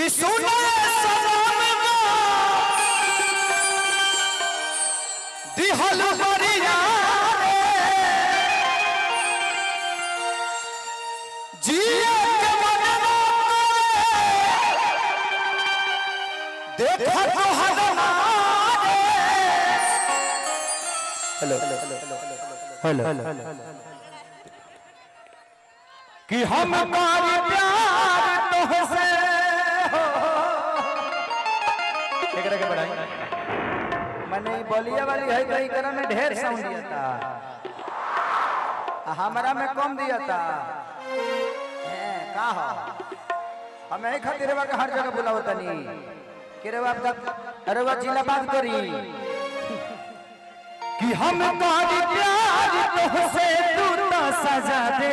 कि सुनो दिहल मरिया जिए के मनवा देखा तो हदना हेलो कि हम मारी प्यार तोहसे एकरा के बढ़ाई मने बोलिया वाली है कहीं करा में ढेर साउंड दिया था हमारा में कम दिया था का हो हम एक खातिर वा हर जगह बुलावता नहीं कि रे बाप अरे वा जिला बात करी कि हम मारी प्यार तोहसे तू तो सजा दे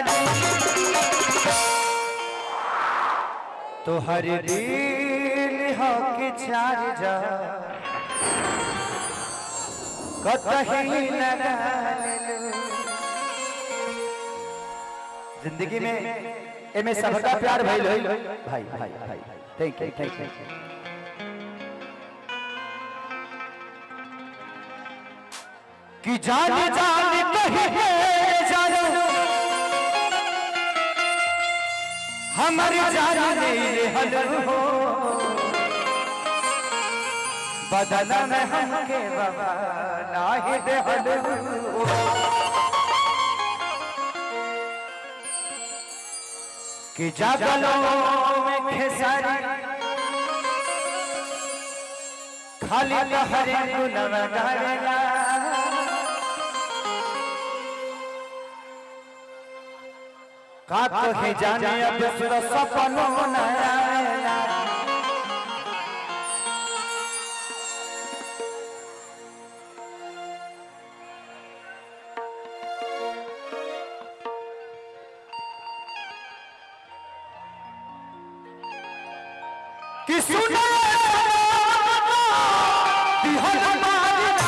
तो हर दिल हो के चार जा कतही लगा जिंदगी में एमे सबका प्यार भइल होई भाई भाई भाई थैंक यू कि जान जान कही जानो हमारी जान ले हल हो बदल में हमके बाबा नाही दे हल हो कि जागलो में खेसारी खाली लहरी गुनवा गावेला का कहे जाने अब सुर सपनों न आएला कि सुनो दिहल मारिना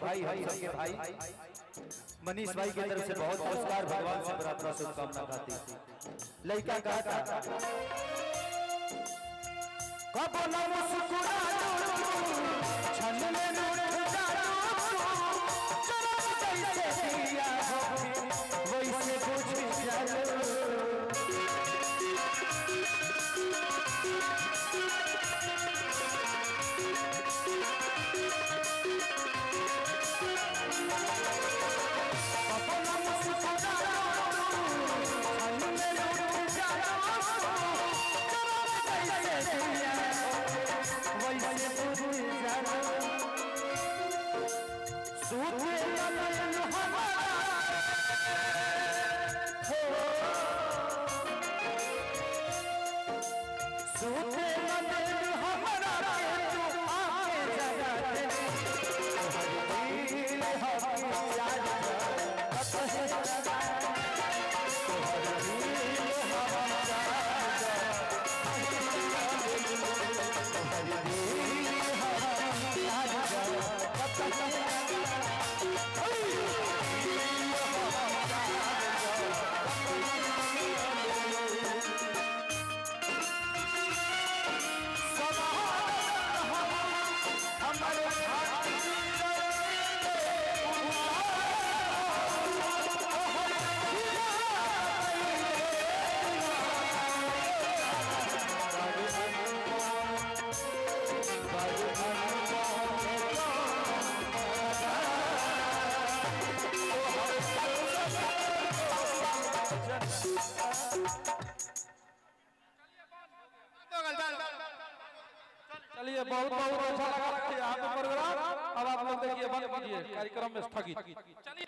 भाई मनीष भाई की तरफ से बहुत पुरस्कार भगवान से प्रार्थना शुभकामना खाती लड़का कहा था कब ना मुस्कुरा छन में नूर जानो कैसे दिया हो वैसे कुछ जानो वैसे चलिए बहुत बहुत अच्छा लगा यहाँ पे प्रोग्राम। अब आप लोग देखिए बंद कीजिए कार्यक्रम में स्थगित। चलिए।